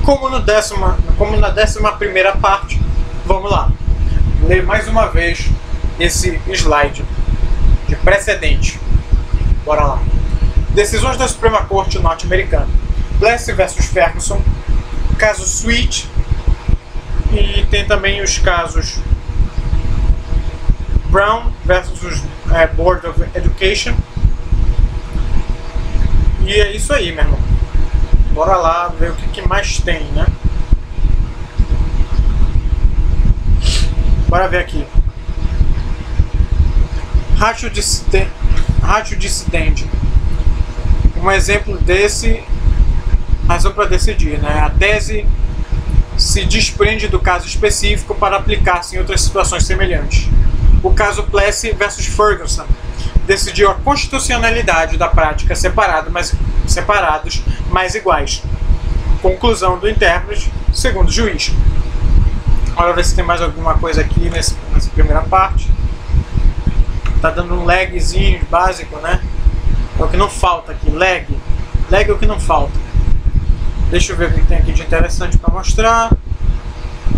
como na 11ª parte, vamos lá, ler mais uma vez esse slide de precedente. Bora lá. Decisões da Suprema Corte norte-americana. Plessy versus Ferguson, caso Sweet, e tem também os casos Brown versus Board of Education. E é isso aí, meu irmão. Bora lá ver o que mais tem, né? Bora ver aqui. Ratio dissidente. Um exemplo desse, razão para decidir, né? A tese se desprende do caso específico para aplicar-se em outras situações semelhantes. O caso Plessy versus Ferguson decidiu a constitucionalidade da prática separados, mas iguais. Conclusão do intérprete, segundo o juiz. Bora ver se tem mais alguma coisa aqui nessa primeira parte. Tá dando um lagzinho básico, né? É o que não falta aqui, lag é o que não falta. Deixa eu ver o que tem aqui de interessante para mostrar.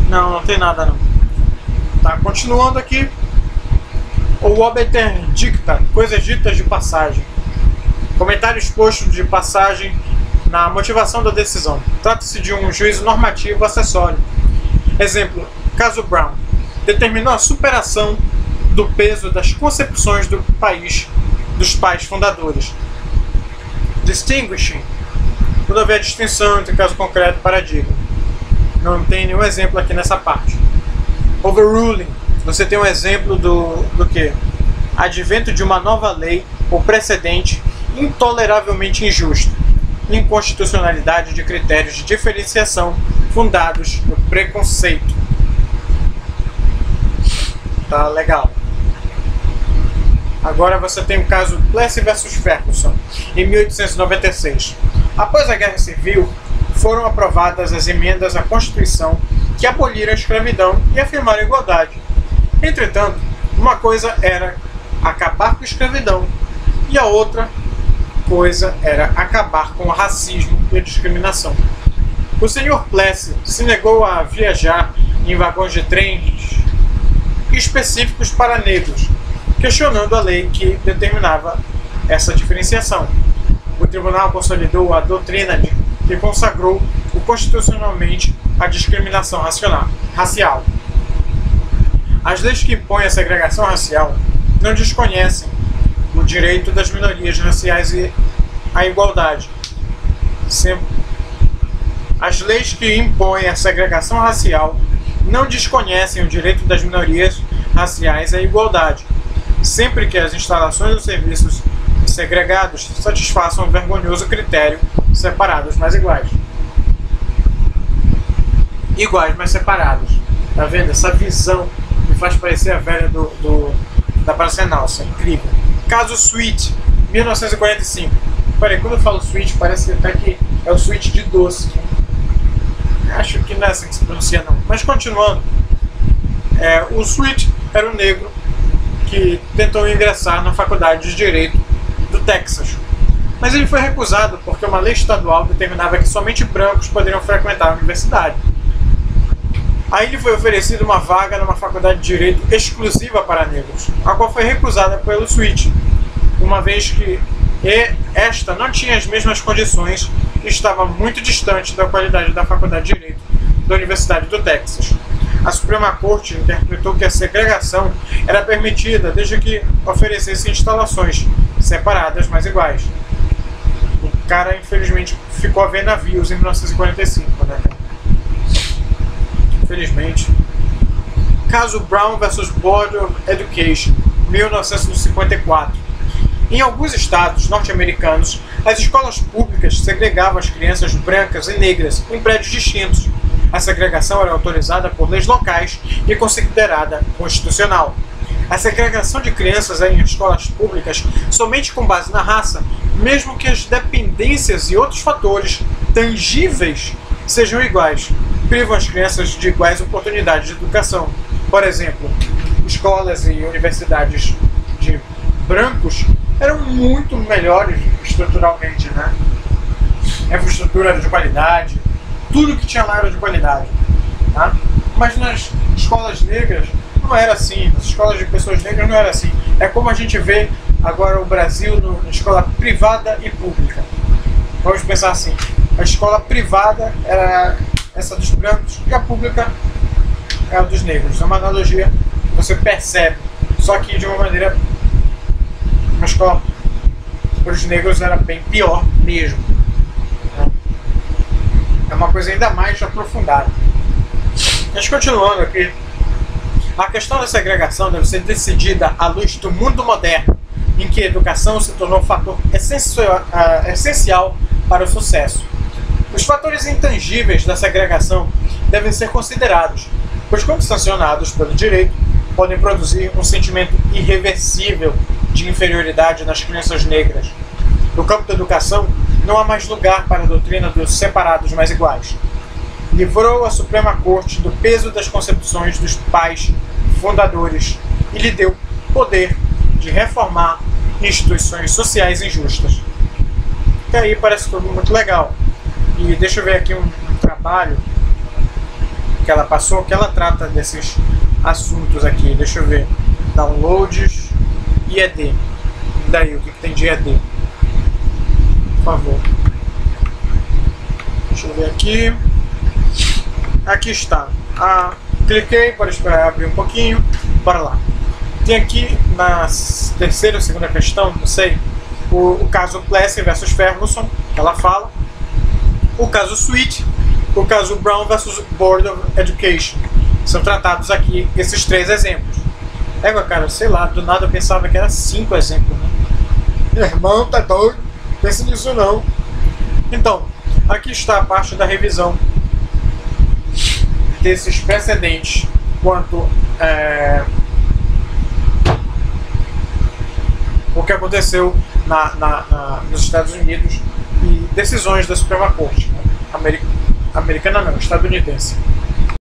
Não tem nada não. Tá, continuando aqui. O obiter dicta, coisas ditas de passagem. Comentário exposto de passagem na motivação da decisão. Trata-se de um juízo normativo acessório. Exemplo, caso Brown. Determinou a superação do peso das concepções do país dos pais fundadores. Distinguishing. Quando houver distinção entre caso concreto e paradigma. Não tem nenhum exemplo aqui nessa parte. Overruling. Você tem um exemplo do que? Advento de uma nova lei ou precedente intoleravelmente injusto. Inconstitucionalidade de critérios de diferenciação fundados no preconceito. Tá legal. Agora você tem o caso Plessy versus Ferguson, em 1896. Após a Guerra Civil, foram aprovadas as emendas à Constituição que aboliram a escravidão e afirmaram a igualdade. Entretanto, uma coisa era acabar com a escravidão e a outra coisa era acabar com o racismo e a discriminação. O senhor Plessy se negou a viajar em vagões de trens específicos para negros, questionando a lei que determinava essa diferenciação. O tribunal consolidou a doutrina que consagrou constitucionalmente a discriminação racial. As leis que impõem a segregação racial não desconhecem o direito das minorias raciais e a igualdade. As leis que impõem a segregação racial não desconhecem o direito das minorias raciais à igualdade, sempre que as instalações ou serviços segregados satisfaçam o vergonhoso critério separados, mas iguais. Iguais, mas separados. Tá vendo? Essa visão me faz parecer a velha da Praça Nossa. Incrível. Caso Sweet, 1945. Peraí, quando eu falo Sweet, parece até que é o Sweet de doce. Acho que não é assim que se pronuncia, não. Mas continuando. O Sweet era um negro que tentou ingressar na Faculdade de Direito do Texas. Mas ele foi recusado porque uma lei estadual determinava que somente brancos poderiam frequentar a universidade. Aí lhe foi oferecida uma vaga numa faculdade de Direito exclusiva para negros, a qual foi recusada pelo Sweet, uma vez que esta não tinha as mesmas condições e estava muito distante da qualidade da Faculdade de Direito da Universidade do Texas. A Suprema Corte interpretou que a segregação era permitida desde que oferecesse instalações separadas, mas iguais. O cara, infelizmente, ficou a ver navios em 1945, né? Infelizmente. Caso Brown versus Board of Education, 1954. Em alguns estados norte-americanos, as escolas públicas segregavam as crianças brancas e negras em prédios distintos. A segregação era autorizada por leis locais e considerada constitucional. A segregação de crianças em escolas públicas somente com base na raça, mesmo que as dependências e outros fatores tangíveis sejam iguais, privam as crianças de iguais oportunidades de educação. Por exemplo, escolas e universidades de brancos eram muito melhores estruturalmente, né? Infraestrutura de qualidade, tudo que tinha lá era de qualidade. Tá? Mas nas escolas negras não era assim, nas escolas de pessoas negras não era assim. É como a gente vê agora o Brasil na escola privada e pública. Vamos pensar assim, a escola privada era essa dos brancos e a pública é a dos negros. É uma analogia que você percebe, só que de uma maneira, uma escola para os negros era bem pior mesmo. É uma coisa ainda mais aprofundada. Mas continuando aqui, a questão da segregação deve ser decidida à luz do mundo moderno, em que a educação se tornou um fator essencial para o sucesso. Os fatores intangíveis da segregação devem ser considerados, pois, quando sancionados pelo direito, podem produzir um sentimento irreversível de inferioridade nas crianças negras. No campo da educação, não há mais lugar para a doutrina dos separados mais iguais. Livrou a Suprema Corte do peso das concepções dos pais fundadores e lhe deu poder de reformar instituições sociais injustas. E aí parece tudo muito legal. E deixa eu ver aqui um trabalho que ela passou, que ela trata desses assuntos aqui. Deixa eu ver. Downloads e ED. E daí, o que tem de ED? Por favor. Deixa eu ver aqui. Aqui está. Cliquei para esperar abrir um pouquinho. Bora lá. Tem aqui na terceira ou segunda questão, não sei, o caso Plessy versus Ferguson, que ela fala. O caso Sweet, o caso Brown versus Board of Education. São tratados aqui esses 3 exemplos. Cara, sei lá, do nada eu pensava que era 5 exemplos, né? Meu irmão, tá doido? Pensa nisso não. Então, aqui está a parte da revisão desses precedentes quanto o que aconteceu nos Estados Unidos e decisões da Suprema Corte, né? Americana não, estadunidense.